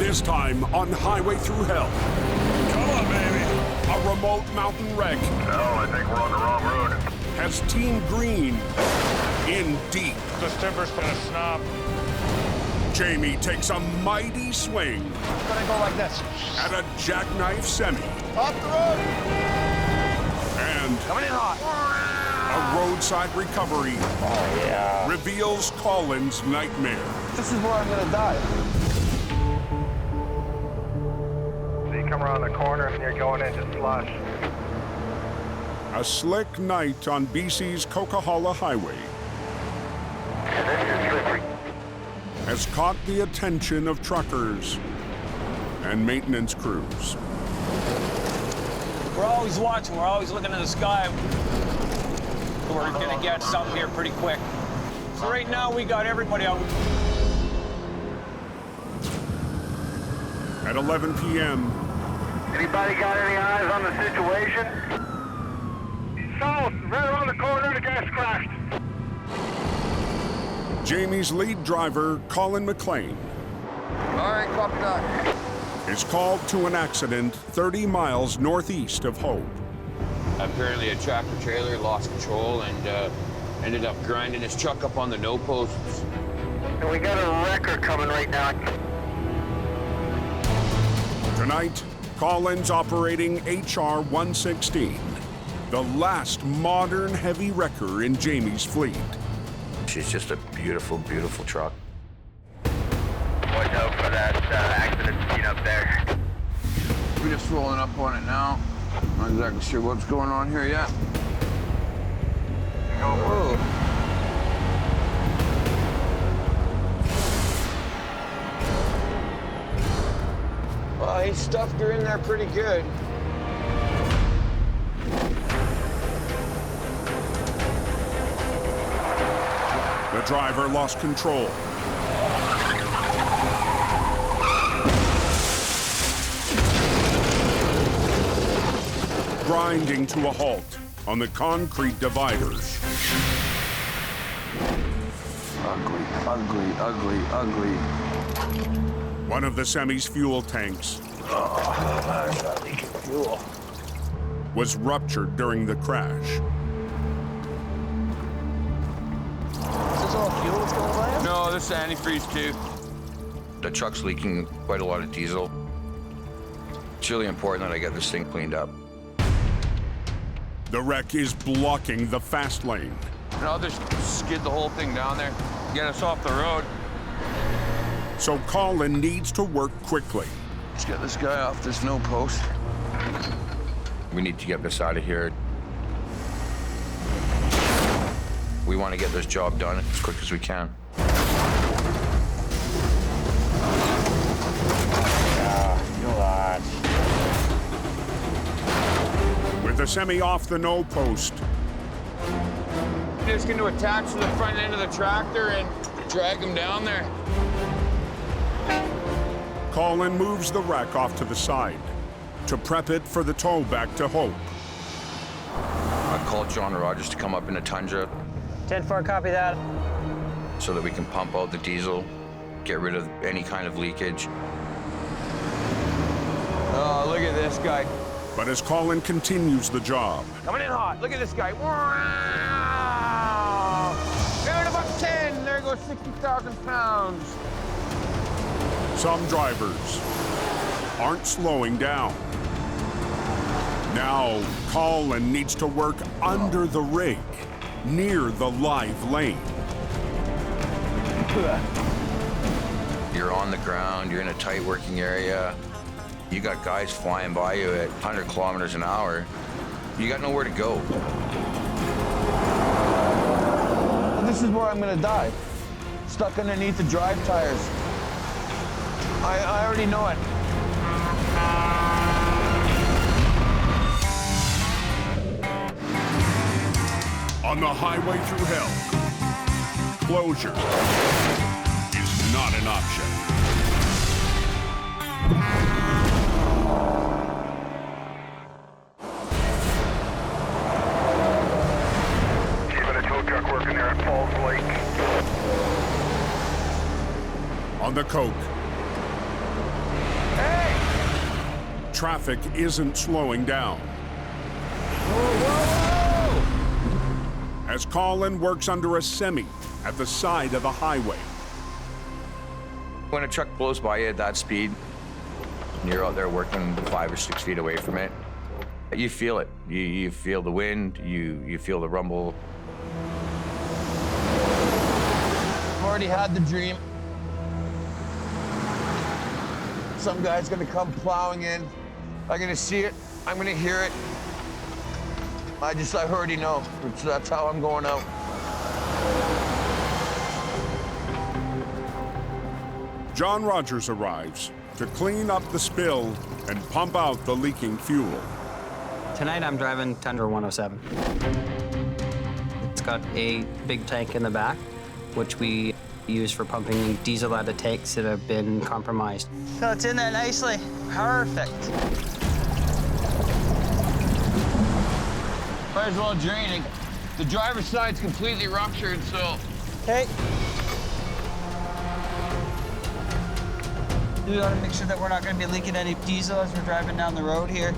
This time on Highway Through Hell. Come on, baby. A remote mountain wreck No, I think we're on the wrong road. has Team Green in deep. This timber's gonna snap. Jamie takes a mighty swing It's gonna go like this. at a jackknife semi. Off the road. And Coming in hot. a roadside recovery Oh, yeah. reveals Colin's nightmare. This is where I'm gonna die. So you come around the corner and you're going into slush. A slick night on BC's Coquihalla Highway And then you're slippery. has caught the attention of truckers and maintenance crews. We're always watching, we're always looking at the sky. We're gonna get something here pretty quick. So right now we got everybody out. At 11 p.m., Anybody got any eyes on the situation? South, right around the corner, the gas crashed. Jamie's lead driver, Colin McLean, All right, copy that. is called to an accident 30 miles northeast of Hope. Apparently a tractor trailer lost control and ended up grinding his truck up on the no posts. And we got a wrecker coming right now. Tonight, Colin's operating HR 116, the last modern heavy wrecker in Jamie's fleet. She's just a beautiful, beautiful truck. Watch out for that accident scene up there. We're just rolling up on it now. Not exactly sure what's going on here yet. Whoa. Well, he stuffed her in there pretty good. The driver lost control. Grinding to a halt on the concrete dividers. Ugly, ugly, ugly, ugly. One of the semi's fuel tanks was ruptured during the crash. Is this all fuel that's going by? No, this is antifreeze too. The truck's leaking quite a lot of diesel. It's really important that I get this thing cleaned up. The wreck is blocking the fast lane. And I'll just skid the whole thing down there, get us off the road. So Colin needs to work quickly. Let's get this guy off this no post. We need to get this out of here. We want to get this job done as quick as we can. With the semi off the no post, Just going to attach to the front end of the tractor and drag him down there. Colin moves the wreck off to the side to prep it for the tow back to Hope. I called John Rogers to come up in a Tundra 10-4, copy that. so that we can pump out the diesel, get rid of any kind of leakage. Oh, look at this guy. But as Colin continues the job, Coming in hot. Look at this guy. Wow! Favorite about 10. There goes 60,000 pounds. some drivers aren't slowing down. Now, Colin needs to work under the rig, near the live lane. You're on the ground, you're in a tight working area. You got guys flying by you at 100 kilometers an hour. You got nowhere to go. This is where I'm gonna die. Stuck underneath the drive tires. I already know it. On the highway through hell, closure is not an option. Keeping a tow truck working there at Falls Lake. On the coke, traffic isn't slowing down. As Colin works under a semi at the side of the highway. When a truck blows by you at that speed, and you're out there working 5 or 6 feet away from it, you feel it. You feel the wind, you feel the rumble. I've already had the dream. Some guy's gonna come plowing in. I'm gonna see it, I'm gonna hear it. I already know. That's how I'm going out. John Rogers arrives to clean up the spill and pump out the leaking fuel. Tonight I'm driving Tundra 107. It's got a big tank in the back, which we use for pumping diesel out of tanks that have been compromised. So it's in there nicely. Perfect. Might as well drain it. The driver's side's completely ruptured, so. Okay. We gotta make sure that we're not gonna be leaking any diesel as we're driving down the road here.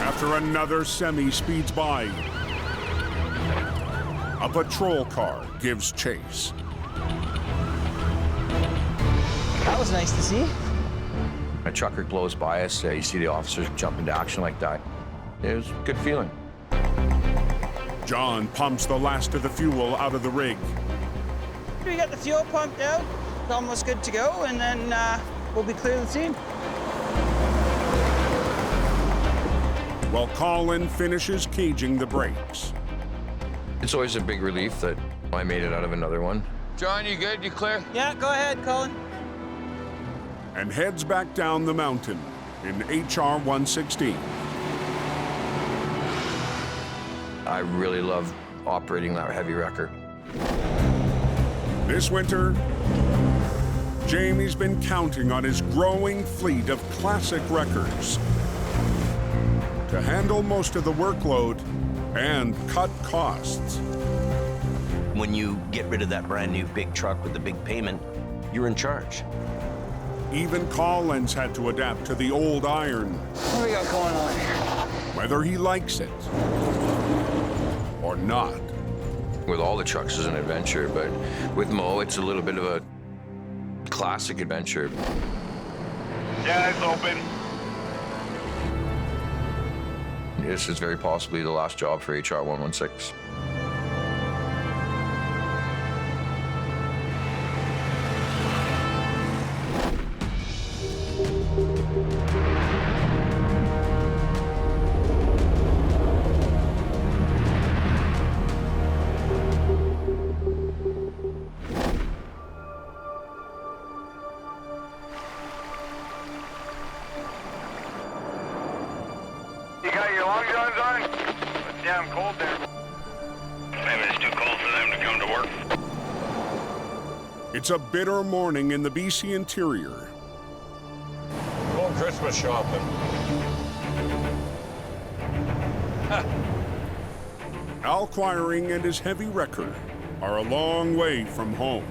After another semi speeds by, a patrol car gives chase. That was nice to see. A trucker blows by us, you see the officers jump into action like that. It was a good feeling. John pumps the last of the fuel out of the rig. We got the fuel pumped out. It's almost good to go, and then we'll be clear of the scene. While Colin finishes caging the brakes. It's always a big relief that I made it out of another one. John, you good? You clear? Yeah, go ahead, Colin. And heads back down the mountain in HR 116. I really love operating that heavy wrecker. This winter, Jamie's been counting on his growing fleet of classic wreckers to handle most of the workload and cut costs. When you get rid of that brand new big truck with the big payment, you're in charge. Even Colin's had to adapt to the old iron. What do we got going on here? Whether he likes it or not. With all the trucks is an adventure, but with Mo, it's a little bit of a classic adventure. Yeah, it's open. This is very possibly the last job for HR 116. You got your long johns on? It's damn cold there. Maybe it's too cold for them to come to work. It's a bitter morning in the BC interior. Going Christmas shopping. Al Quiring and his heavy wrecker are a long way from home.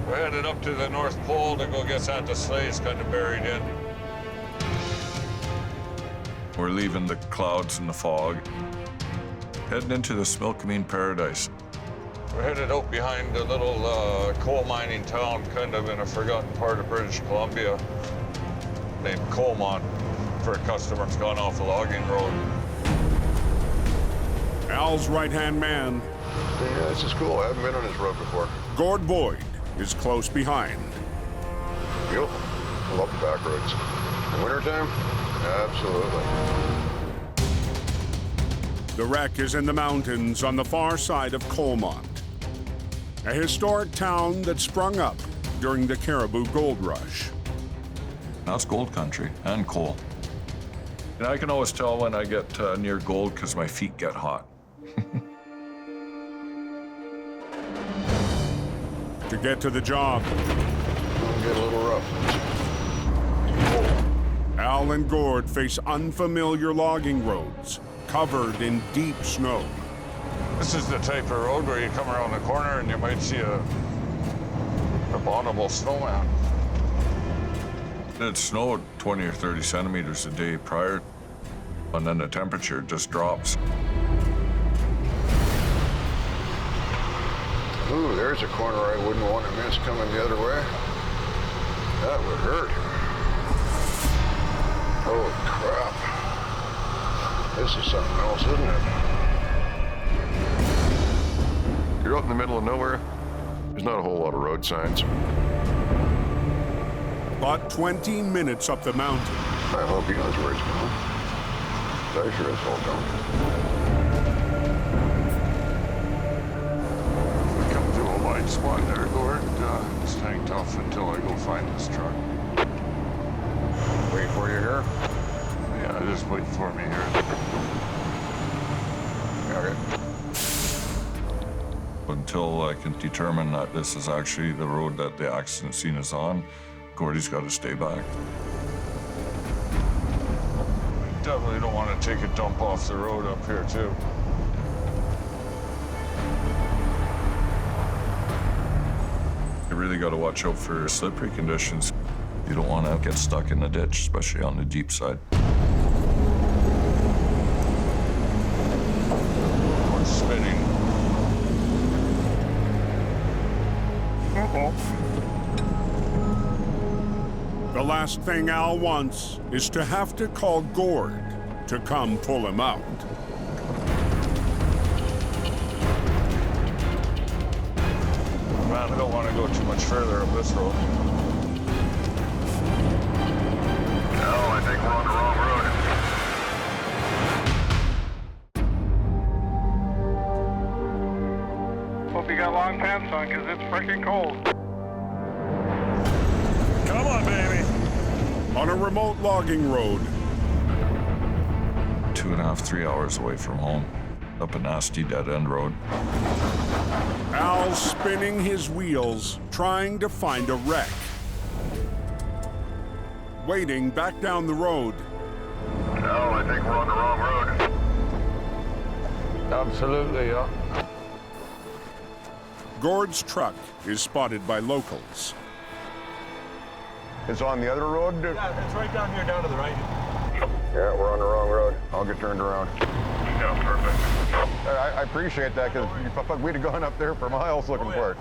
We're headed up to the North Pole to go get Santa's sleigh. It's kind of buried in. We're leaving the clouds and the fog, heading into the Smilkameen paradise. We're headed out behind a little coal mining town, kind of in a forgotten part of British Columbia, named Coalmont, for a customer that's gone off a logging road. Al's right-hand man, Yeah, this is cool. I haven't been on this road before. Gord Boyd, is close behind. Beautiful. I love the back roads. In wintertime? Absolutely. The wreck is in the mountains on the far side of Coalmont, a historic town that sprung up during the Caribou Gold Rush. Now it's gold country and coal. And I can always tell when I get near gold because my feet get hot. To get to the job, It'll get a little rough. Al and Gord face unfamiliar logging roads covered in deep snow. This is the type of road where you come around the corner and you might see a abominable snowman. It snowed 20 or 30 centimeters a day prior, and then the temperature just drops. Ooh, there's a corner I wouldn't want to miss coming the other way. That would hurt. Oh, crap. This is something else, isn't it? You're out in the middle of nowhere. There's not a whole lot of road signs. About 20 minutes up the mountain. I hope he knows where he's going. I sure as hell don't. Come to a wide spot there, Gord. Just hang tough until I go find this truck. Wait for you here? Yeah, just wait for me here. Okay. Until I can determine that this is actually the road that the accident scene is on, Gordy's got to stay back. Definitely don't want to take a dump off the road up here, too. You really got to watch out for slippery conditions. You don't want to get stuck in the ditch, especially on the deep side. Or spinning. The last thing Al wants is to have to call Gord to come pull him out. Man, I don't want to go too much further up this road. No, I think we're on the wrong road. Hope you got long pants on, because it's freaking cold. Come on, baby. On a remote logging road, 2.5, 3 hours away from home, up a nasty dead-end road. Al's spinning his wheels, trying to find a wreck. Waiting back down the road. No, I think we're on the wrong road. Absolutely, yeah. Gord's truck is spotted by locals. It's on the other road? Yeah, it's right down here, down to the right. Yeah, we're on the wrong road. I'll get turned around. Yeah, perfect. I appreciate that, because we'd have gone up there for miles looking for it.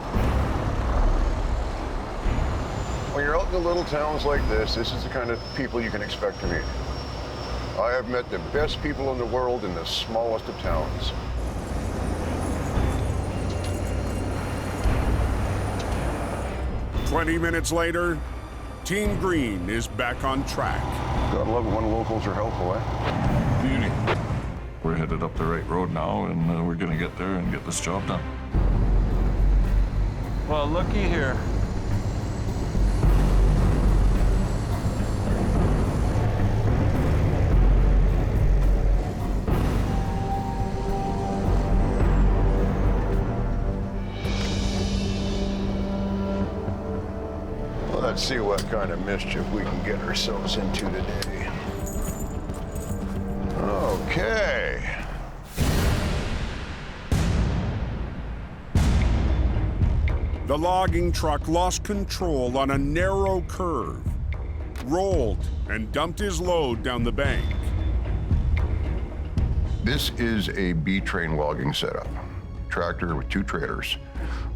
When you're out in the little towns like this is the kind of people you can expect to meet. I have met the best people in the world in the smallest of towns. "20 minutes later, Team Green is back on track. Gotta love it when locals are helpful, eh? Beauty. We're headed up the right road now, and we're gonna get there and get this job done. Well, looky here. Let's see what kind of mischief we can get ourselves into today. Okay. The logging truck lost control on a narrow curve, rolled, and dumped his load down the bank. This is a B-train logging setup. Tractor with 2 trailers,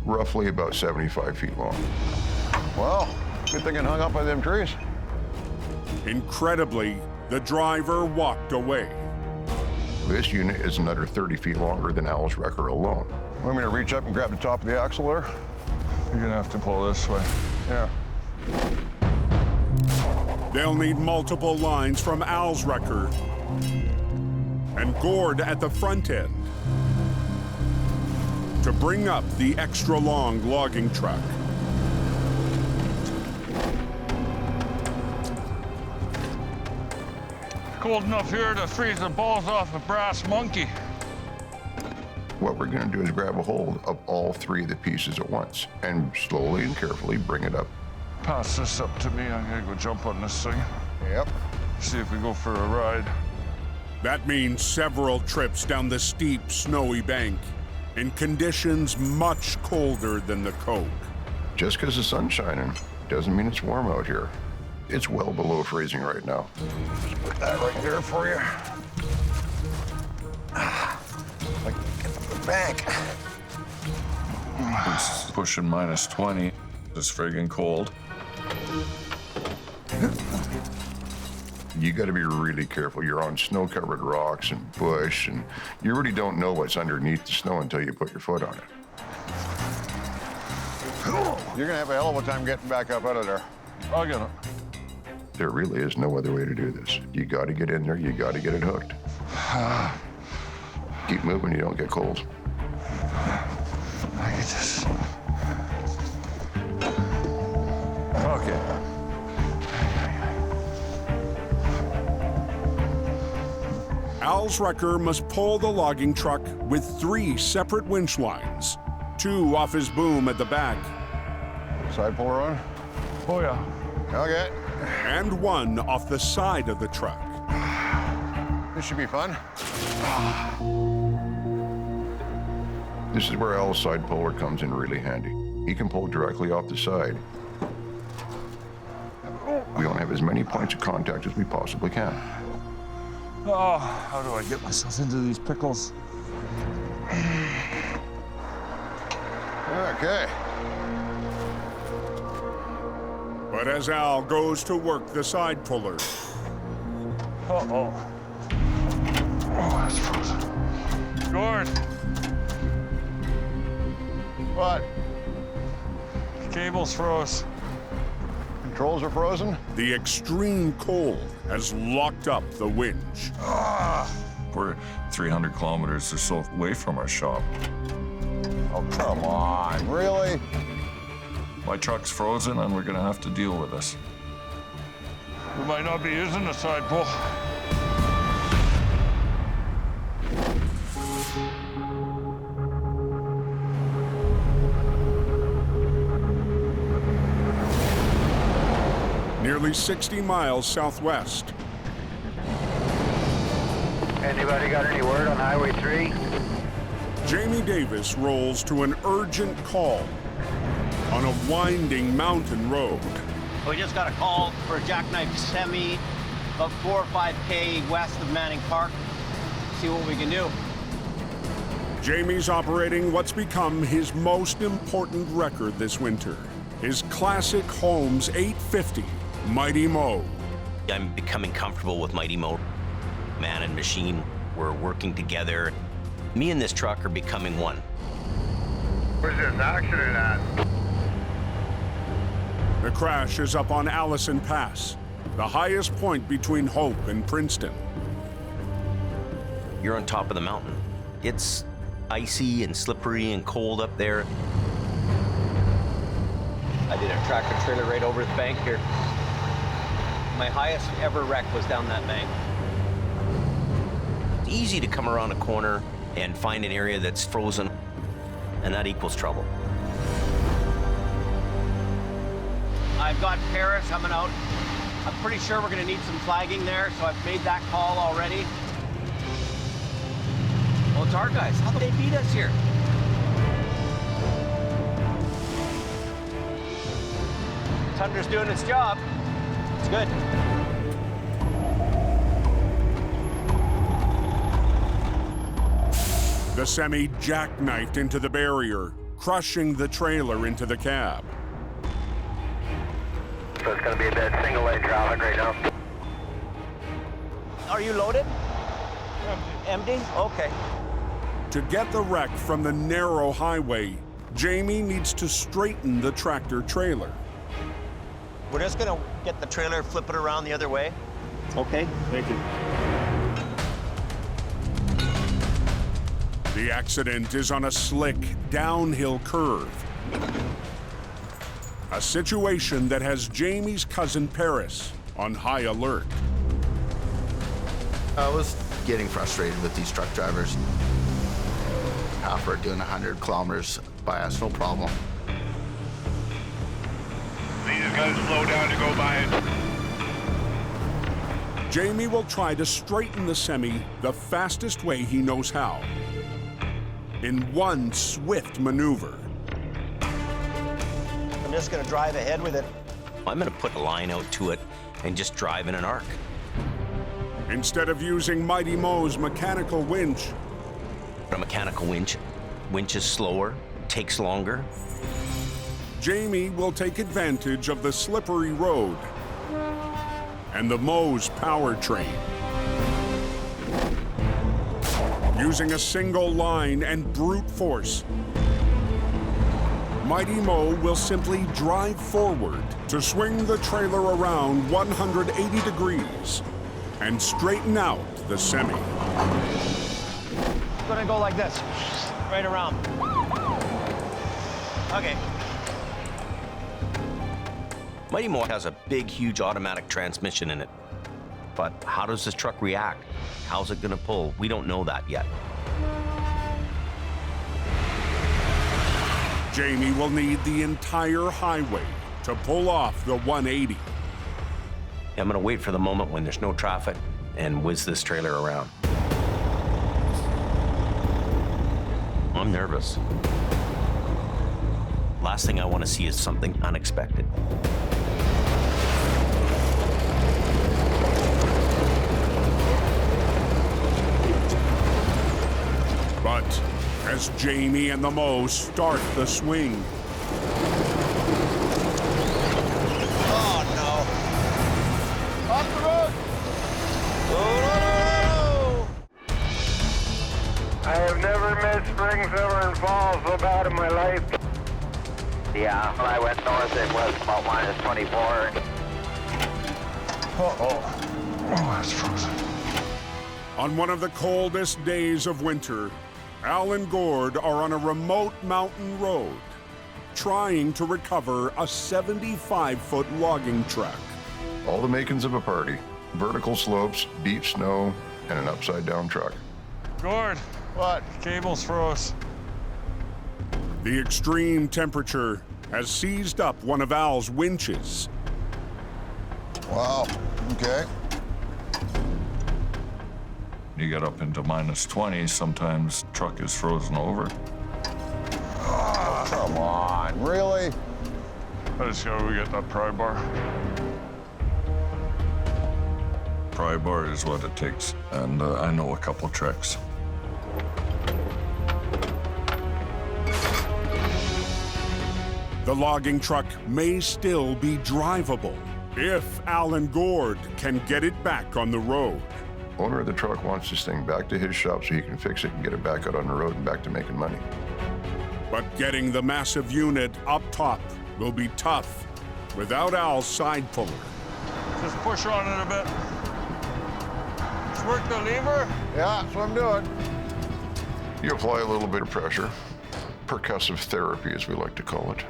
roughly about 75 feet long. Well, good thing it hung up by them trees. Incredibly, the driver walked away. This unit is another 30 feet longer than Al's wrecker alone. Want me to reach up and grab the top of the axle there? You're gonna have to pull this way. Yeah. They'll need multiple lines from Al's wrecker and Gord at the front end to bring up the extra long logging truck. Cold enough here to freeze the balls off a brass monkey. What we're gonna do is grab a hold of all 3 of the pieces at once and slowly and carefully bring it up. Pass this up to me. I'm gonna go jump on this thing. Yep. See if we go for a ride. That means several trips down the steep, snowy bank in conditions much colder than the Coke. Just because the sun's shining doesn't mean it's warm out here. It's well below freezing right now. Just put that right there for you. Like, get the bank. It's pushing -20. It's friggin' cold. You got to be really careful. You're on snow-covered rocks and bush, and you really don't know what's underneath the snow until you put your foot on it. You're gonna have a hell of a time getting back up out of there. I'll get it. There really is no other way to do this. You got to get in there. You got to get it hooked. Keep moving. You don't get cold. I get this. Okay. Al's wrecker must pull the logging truck with 3 separate winch lines, 2 off his boom at the back, Side puller on? Oh, yeah. Okay. and 1 off the side of the truck. This should be fun. This is where Al's side puller comes in really handy. He can pull directly off the side. We want to have as many points of contact as we possibly can. Oh, how do I get myself into these pickles? Okay. But as Al goes to work the side puller, Uh-oh. Oh, that's frozen. Gord, What? cable's froze. Controls are frozen? the extreme cold has locked up the winch. We're 300 kilometers or so away from our shop. Oh, come on. Really? My truck's frozen and we're gonna have to deal with this. We might not be using the side pull. Nearly 60 miles southwest, Anybody got any word on Highway 3? Jamie Davis rolls to an urgent call on a winding mountain road. We just got a call for a jackknife semi about 4 or 5K west of Manning Park. See what we can do. Jamie's operating what's become his most important record this winter, his classic Holmes 850 Mighty Mo. I'm becoming comfortable with Mighty Mo. Man and machine, we're working together. Me and this truck are becoming one. Where's this accident at? The crash is up on Allison Pass, the highest point between Hope and Princeton. You're on top of the mountain. It's icy and slippery and cold up there. I did a tractor trailer right over the bank here. My highest ever wreck was down that bank. It's easy to come around a corner and find an area that's frozen, and that equals trouble. I've got Paris coming out. I'm pretty sure we're gonna need some flagging there, so I've made that call already. Well, it's our guys. How they beat us here? Tundra's doing its job. It's good. The semi jackknifed into the barrier, crushing the trailer into the cab. So it's gonna be a dead single lane traffic right now. Are you loaded? Empty? Okay. To get the wreck from the narrow highway, Jamie needs to straighten the tractor trailer. We're just gonna get the trailer, flip it around the other way. Okay, thank you. The accident is on a slick, downhill curve. A situation that has Jamie's cousin Paris on high alert. I was getting frustrated with these truck drivers. Half are doing 100 kilometers by us, no problem. You just gotta slow down to go by it. Jamie will try to straighten the semi the fastest way he knows how. in one swift maneuver. I'm just going to drive ahead with it. I'm going to put a line out to it and just drive in an arc. Instead of using Mighty Mo's mechanical winch, A mechanical winch is slower, takes longer. Jamie will take advantage of the slippery road and the Mo's powertrain. Using a single line and brute force, Mighty Mo will simply drive forward to swing the trailer around 180 degrees and straighten out the semi. It's going to go like this, right around. Okay. Mighty Mo has a big, huge automatic transmission in it. But how does this truck react? How's it gonna pull? We don't know that yet. Jamie will need the entire highway to pull off the 180. I'm gonna wait for the moment when there's no traffic and whiz this trailer around. I'm nervous. Last thing I want to see is something unexpected. But as Jamie and the Mo start the swing, Oh, no. Off the road. I have never missed spring, summer, and fall so bad in my life. Yeah, when I went north, it was about -24. Oh, that's frozen. on one of the coldest days of winter, Al and Gord are on a remote mountain road, trying to recover a 75-foot logging truck. All the makings of a party. Vertical slopes, deep snow, and an upside-down truck. Gord. What? Cables froze. The extreme temperature has seized up one of Al's winches. Wow, okay. You get up into -20, sometimes truck is frozen over. Oh, come on, really? I just gotta get that pry bar. Pry bar is what it takes, and I know a couple tricks. The logging truck may still be drivable if Al and Gord can get it back on the road. Owner of the truck wants this thing back to his shop so he can fix it and get it back out on the road and back to making money. But getting the massive unit up top will be tough without Al's side puller. Just push on it a bit. Just work the lever. Yeah, that's what I'm doing. You apply a little bit of pressure. Percussive therapy, as we like to call it.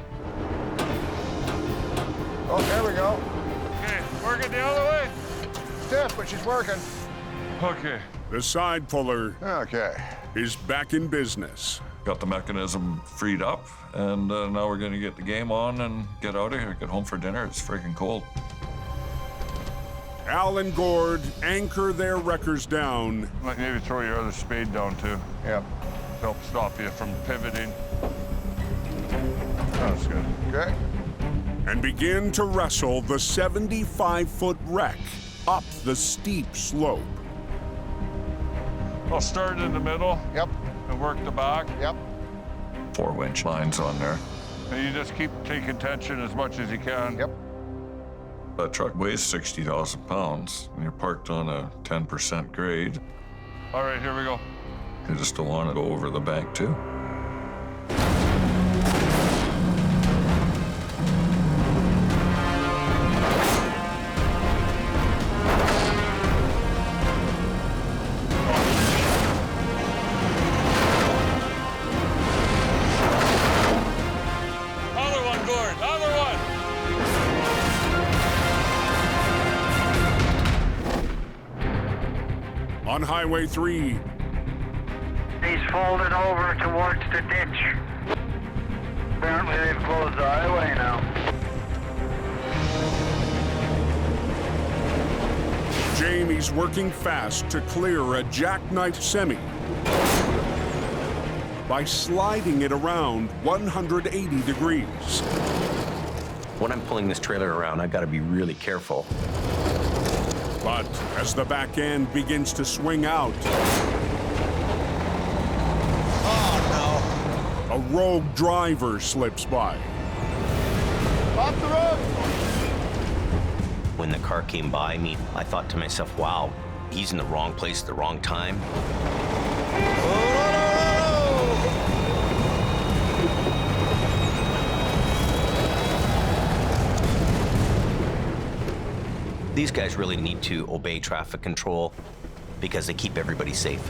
Oh, there we go. Okay, work it the other way. Stiff, but she's working. Okay. The side puller Okay. is back in business. Got the mechanism freed up, and now we're gonna get the game on and get out of here, get home for dinner. It's freaking cold. Al and Gord anchor their wreckers down. Might maybe throw your other spade down too. Yep. Help stop you from pivoting. That's good. Okay. And begin to wrestle the 75-foot wreck up the steep slope. I'll start in the middle. Yep. And work the back. Yep. 4 winch lines on there. And you just keep taking tension as much as you can. Yep. That truck weighs 60,000 pounds, and you're parked on a 10% grade. All right, here we go. You just don't want to go over the bank, too. Other one, Gord, other one! On Highway 3, He's folded over towards the ditch. Apparently they've closed the highway now. Jamie's working fast to clear a jackknife semi. by sliding it around 180 degrees. When I'm pulling this trailer around, I've got to be really careful. But as the back end begins to swing out, Oh, a rogue driver slips by. Off the road! When the car came by me, I thought to myself, wow, he's in the wrong place at the wrong time. These guys really need to obey traffic control because they keep everybody safe.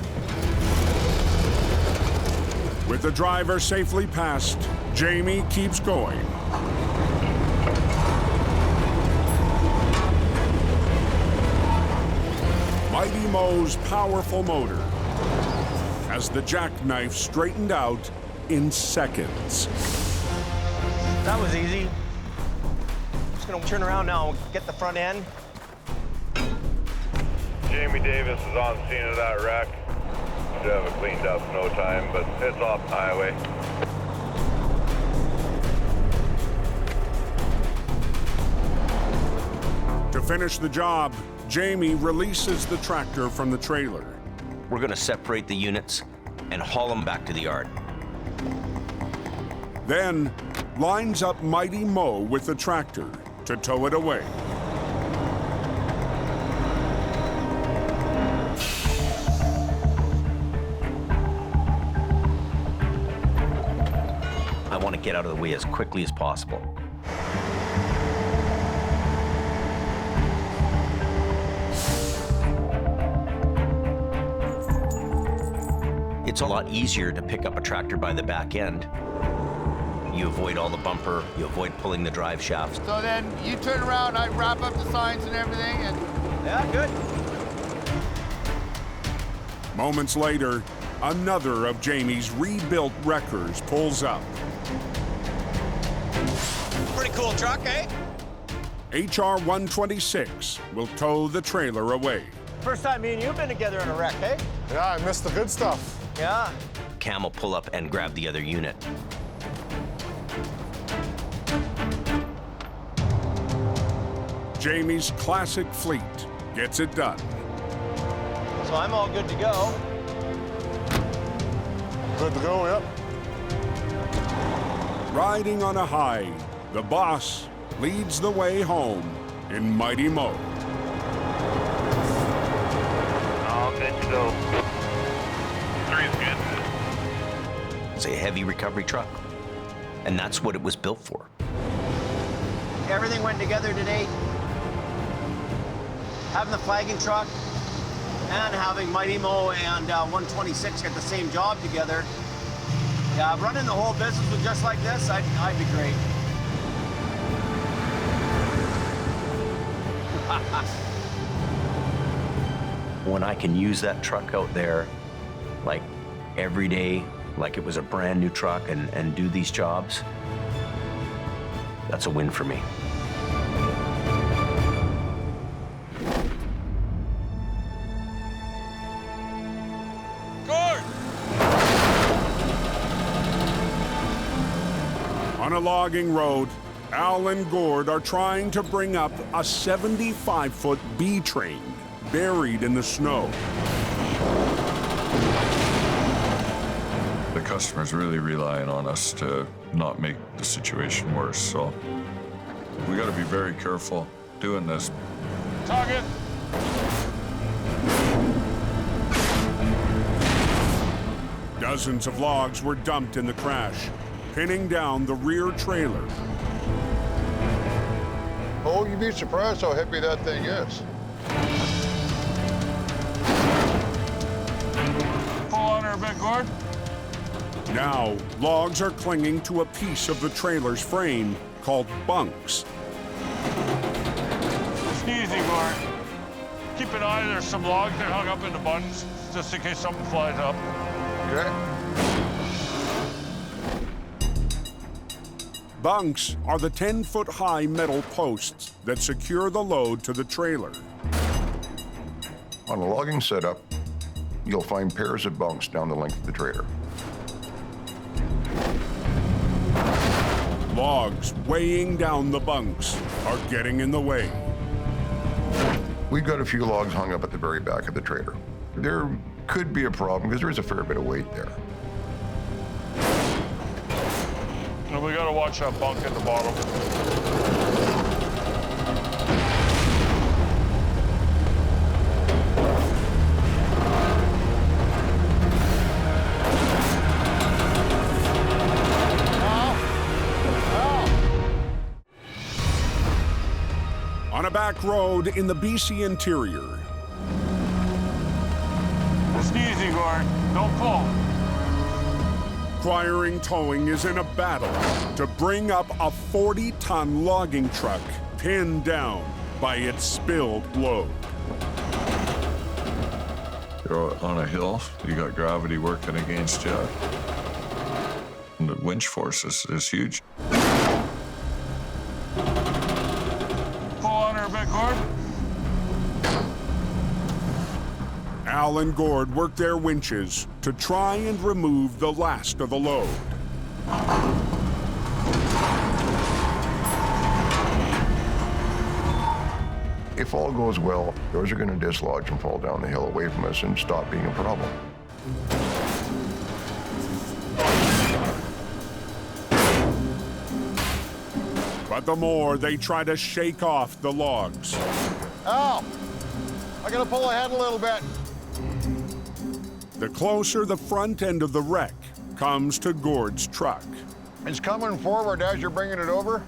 With the driver safely passed, Jamie keeps going. Mighty Mo's powerful motor has the jackknife straightened out in seconds. That was easy. Just gonna turn around now and get the front end. Jamie Davis is on scene of that wreck. Should have it cleaned up in no time, but it's off the highway. To finish the job, Jamie releases the tractor from the trailer. We're going to separate the units and haul them back to the yard. Then lines up Mighty Mo with the tractor to tow it away. I want to get out of the way as quickly as possible. It's a lot easier to pick up a tractor by the back end. You avoid all the bumper, you avoid pulling the drive shafts. So then you turn around, I wrap up the signs and everything, and Yeah, good. Moments later, another of Jamie's rebuilt wreckers pulls up. Pretty cool truck, eh? HR 126 will tow the trailer away. First time me and you've been together in a wreck, eh? Yeah, I missed the good stuff. Yeah. Cam will pull up and grab the other unit. Jamie's classic fleet gets it done. So I'm all good to go. Good to go, yep. Riding on a high, the boss leads the way home in Mighty Mo. All good to go. 3's good. It's a heavy recovery truck, and that's what it was built for. Everything went together today. Having the flagging truck and having Mighty Mo and 126 get the same job together. Yeah, running the whole business with just like this, I'd be great. When I can use that truck out there, like every day, like it was a brand new truck and do these jobs, that's a win for me. On a logging road, Al and Gord are trying to bring up a 75-foot B train buried in the snow. The customer's really relying on us to not make the situation worse, so we gotta be very careful doing this. Target! Dozens of logs were dumped in the crash, pinning down the rear trailer. Oh, you'd be surprised how heavy that thing is. Pull on her a bit, Gord. Now, logs are clinging to a piece of the trailer's frame called bunks. Easy, Gord. Keep an eye, there's some logs that hung up in the buttons, just in case something flies up. Okay. Bunks are the 10-foot-high metal posts that secure the load to the trailer. On a logging setup, you'll find pairs of bunks down the length of the trailer. Logs weighing down the bunks are getting in the way. We've got a few logs hung up at the very back of the trailer. There could be a problem because there is a fair bit of weight there. And we gotta watch that bunk at the bottom. On a back road in the BC interior. Just easy, Gord. Don't pull. Acquiring Towing is in a battle to bring up a 40-ton logging truck pinned down by its spilled load. You're on a hill, you got gravity working against you. And the winch force is huge. Pull on her a bit, Gord. Al and Gord work their winches to try and remove the last of the load. If all goes well, those are going to dislodge and fall down the hill away from us and stop being a problem. But the more they try to shake off the logs. Al, I gotta pull ahead a little bit. The closer the front end of the wreck comes to Gord's truck. It's coming forward as you're bringing it over.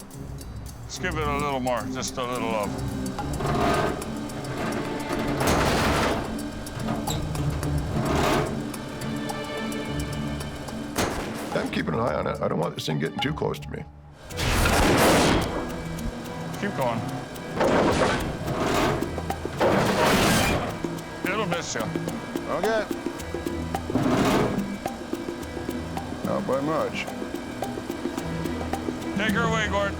Let's give it a little more, just a little of. I'm keeping an eye on it. I don't want this thing getting too close to me. Keep going. It'll miss you. Okay. Not by much. Take her away, Gord.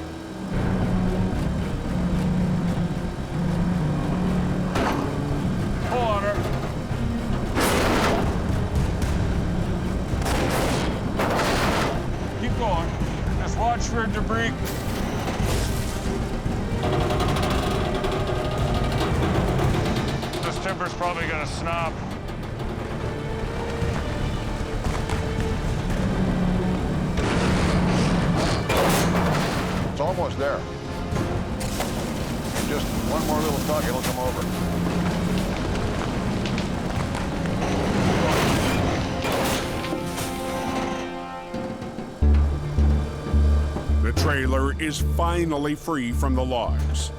Pull on her. Keep going. Just watch for debris. This timber's probably gonna snap. It's almost there. Just one more little tug, it'll come over. The trailer is finally free from the logs.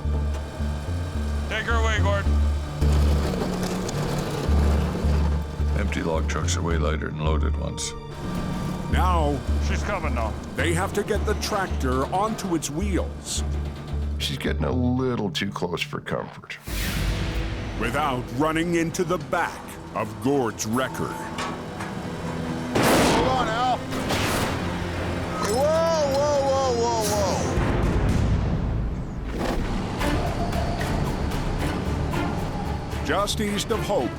Take her away, Gord. Empty log trucks are way lighter than loaded ones. Now, she's coming now. They have to get the tractor onto its wheels. She's getting a little too close for comfort. Without running into the back of Gord's wrecker. Hold on, Al. Hey, whoa, whoa, whoa, whoa, whoa. Just east of Hope,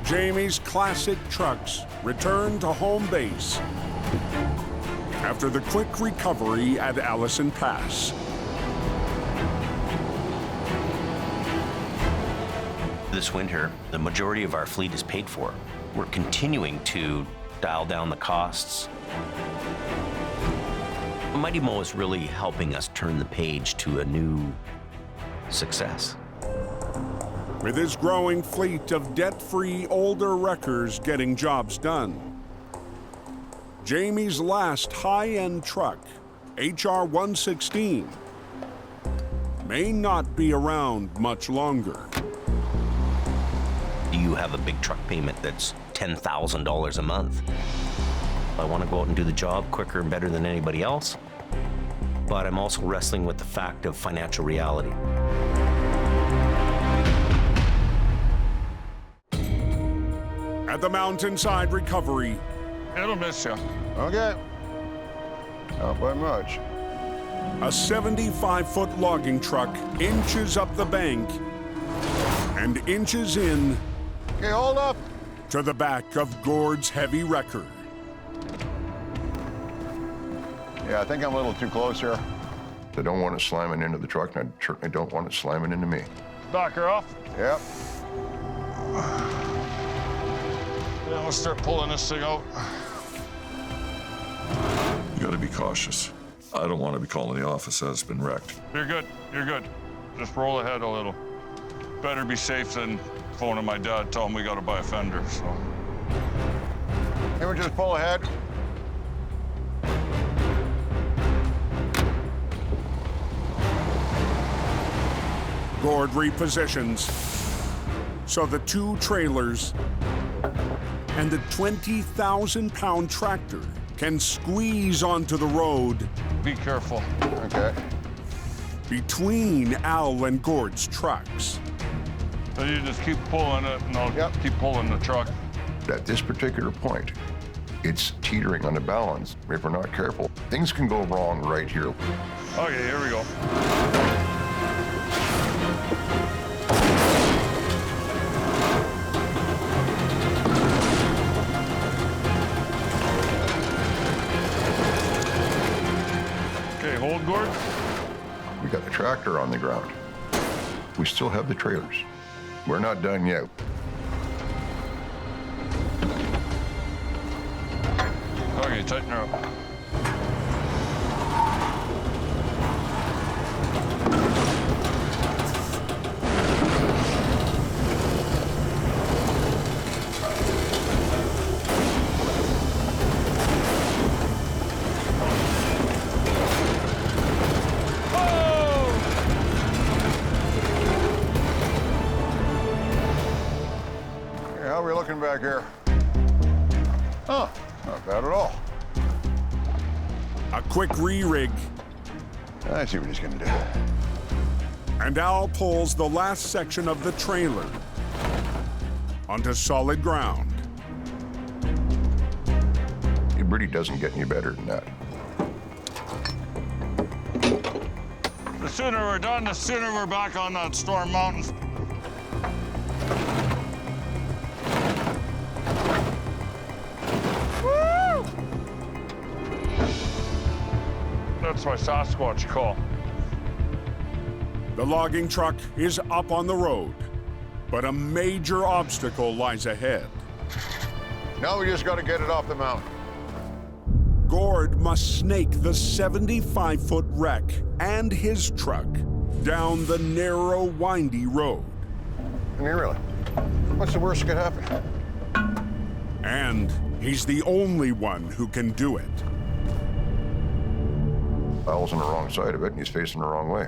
Jamie's classic trucks return to home base after the quick recovery at Allison Pass. This winter, the majority of our fleet is paid for. We're continuing to dial down the costs. Mighty Mo is really helping us turn the page to a new success. With his growing fleet of debt-free older wreckers getting jobs done, Jamie's last high-end truck, HR 116, may not be around much longer. You have a big truck payment that's $10,000 a month. I want to go out and do the job quicker and better than anybody else, but I'm also wrestling with the fact of financial reality. At the Mountainside Recovery, it'll miss you. Okay. Not by much. A 75-foot logging truck inches up the bank and inches in. Okay, hold up. To the back of Gord's heavy wrecker. Yeah, I think I'm a little too close here. I don't want it slamming into the truck, and I certainly don't want it slamming into me. Back her off. Yep. Yeah, let's start pulling this thing out. You gotta be cautious. I don't want to be calling the office that it's been wrecked. You're good. You're good. Just roll ahead a little. Better be safe than phoning my dad, tell him we gotta buy a fender, so. Can we just pull ahead? Gord repositions so the two trailers and the 20,000-pound tractor can squeeze onto the road. Be careful. Okay. Between Al and Gord's trucks. So you just keep pulling it, and I'll keep pulling the truck. At this particular point, it's teetering on the balance. If we're not careful, things can go wrong right here. Okay, here we go. Okay, hold, Gord. We got the tractor on the ground. We still have the trailers. We're not done yet. Okay, tighten her up. How are we looking back here? Oh, not bad at all. A quick re-rig. I see what he's gonna do. And Al pulls the last section of the trailer onto solid ground. It really doesn't get any better than that. The sooner we're done, the sooner we're back on that Storm Mountain. That's my Sasquatch call. The logging truck is up on the road, but a major obstacle lies ahead. Now we just gotta get it off the mountain. Gord must snake the 75-foot wreck and his truck down the narrow, windy road. I mean, really, what's the worst that could happen? And he's the only one who can do it. Al's on the wrong side of it, and he's facing the wrong way.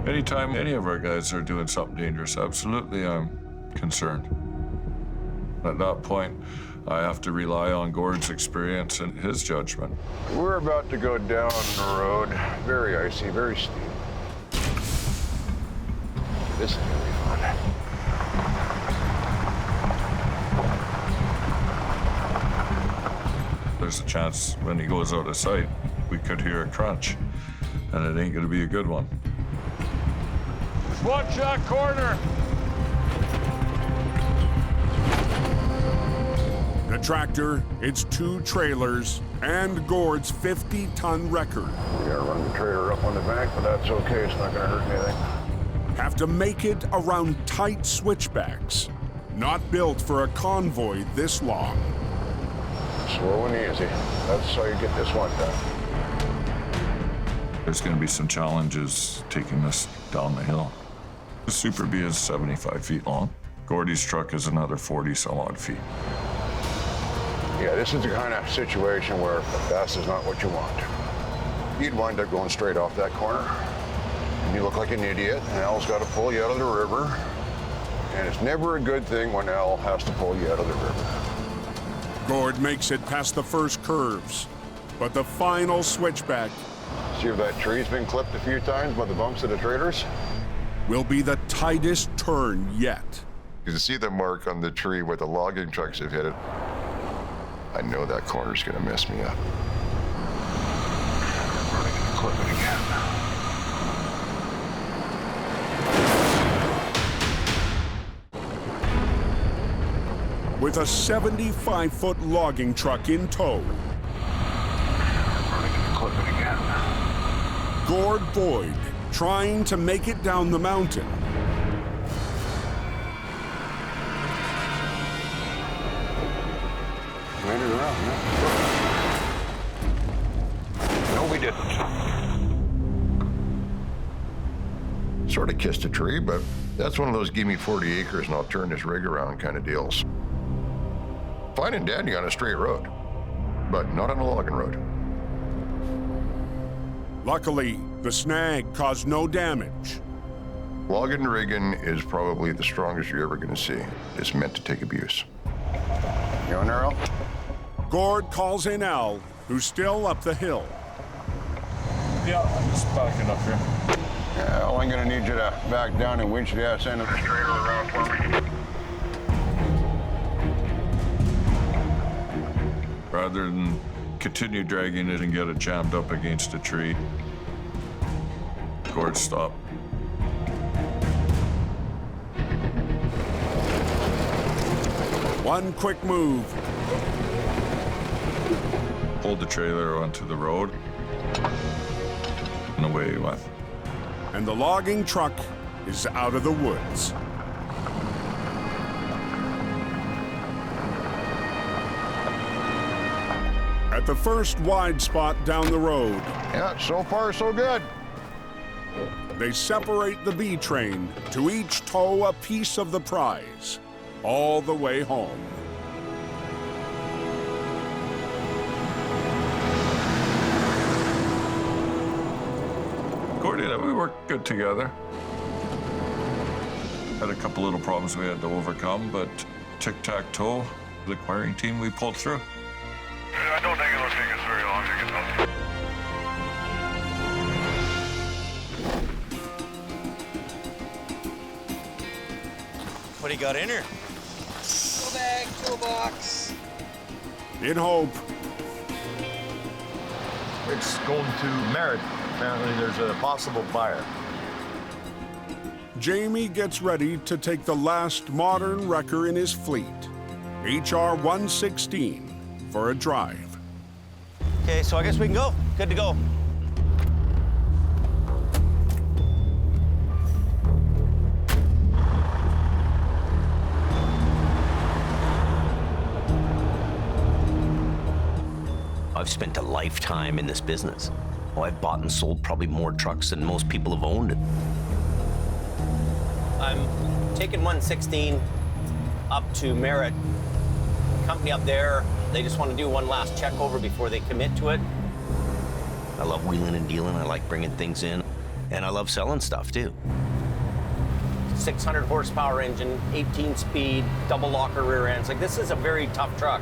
Anytime any of our guys are doing something dangerous, absolutely I'm concerned. At that point, I have to rely on Gord's experience and his judgment. We're about to go down the road. Very icy, very steep. This is gonna be fun. There's a chance when he goes out of sight, we could hear a crunch, and it ain't gonna be a good one. Watch that corner! The tractor, its two trailers, and Gord's 50-ton record We gotta run the trailer up on the bank, but that's okay. It's not gonna hurt anything. have to make it around tight switchbacks, not built for a convoy this long. Slow and easy. That's how you get this one done. There's gonna be some challenges taking this down the hill. The Super B is 75 feet long. Gordy's truck is another 40-some-odd feet. Yeah, this is the kind of situation where fast is not what you want. You'd wind up going straight off that corner, and you look like an idiot, and Al's got to pull you out of the river. And it's never a good thing when Al has to pull you out of the river. Gord makes it past the first curves, but the final switchback See if that tree's been clipped a few times by the bumps of the trailers? will be the tightest turn yet. You can see the mark on the tree where the logging trucks have hit it. I know that corner's gonna mess me up. I'm probably gonna clip it again. with a 75-foot logging truck in tow. Clip it again. Gord Boyd trying to make it down the mountain. Made it around, yeah. No, we didn't. Sort of kissed a tree, but that's one of those give me 40 acres and I'll turn this rig around kind of deals. Fine and dandy on a straight road, but not on a logging road. Luckily, the snag caused no damage. Logging rigging is probably the strongest you're ever going to see. It's meant to take abuse. You on there, Al? Gord calls in Al, who's still up the hill. Yeah, I'm just backing up here. Yeah, Al, I'm going to need you to back down and winch the ass end of the trailer around for me. Rather than continue dragging it and get it jammed up against a tree, Gord stopped. One quick move. Pulled the trailer onto the road, and away he went. And the logging truck is out of the woods. At the first wide spot down the road. Yeah, so far so good. They separate the B train to each tow a piece of the prize, all the way home. Gordy and I, we worked good together. Had a couple little problems we had to overcome, but tic-tac-toe, the acquiring team, we pulled through. I don't think it'll take us very long to get done. What do you got in her? Tool bag, toolbox. In hope. It's going to Merritt. Apparently there's a possible buyer. Jamie gets ready to take the last modern wrecker in his fleet, HR 116, for a drive. Okay, so I guess we can go. Good to go. I've spent a lifetime in this business. Oh, I've bought and sold probably more trucks than most people have owned. I'm taking 116 up to Merritt. The company up there, they just want to do one last check over before they commit to it. I love wheeling and dealing. I like bringing things in. And I love selling stuff, too. 600 horsepower engine, 18 speed, double locker rear ends. Like, this is a very tough truck.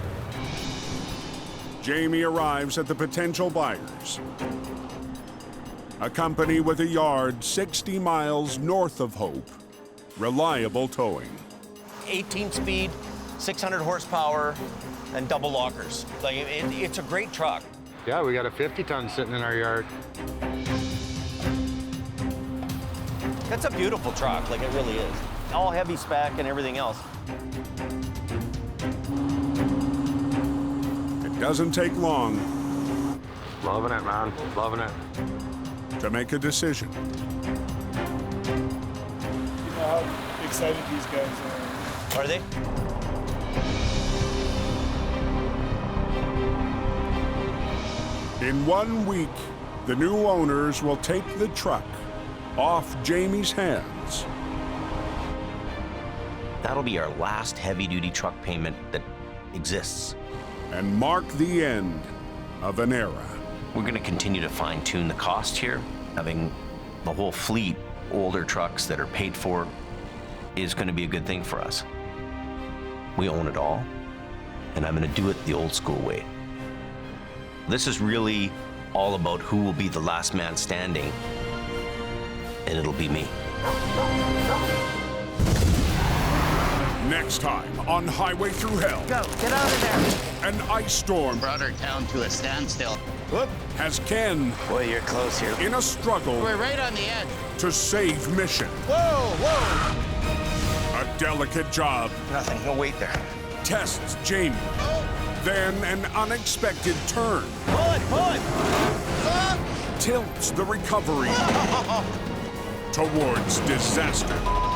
Jamie arrives at the potential buyers. A company with a yard 60 miles north of Hope. Reliable towing. 18 speed, 600 horsepower, and double lockers. Like, it's a great truck. Yeah, we got a 50-ton sitting in our yard. That's a beautiful truck, like it really is. All heavy spec and everything else. It doesn't take long. Loving it, man. Loving it. To make a decision. You know how excited these guys are. Are they? In 1 week, the new owners will take the truck off Jamie's hands. That'll be our last heavy-duty truck payment that exists. And mark the end of an era. We're going to continue to fine-tune the cost here. Having the whole fleet, older trucks that are paid for, is going to be a good thing for us. We own it all, and I'm going to do it the old-school way. This is really all about who will be the last man standing, and it'll be me. Next time on Highway Through Hell. Go, get out of there. An ice storm Brought our town to a standstill. Whoop. Has Ken Boy, you're close here. in a struggle We're right on the edge. to save mission. Whoa, whoa. A delicate job Nothing, no weight there. tests Jamie. Then an unexpected turn Pull it, pull it! tilts the recovery towards disaster.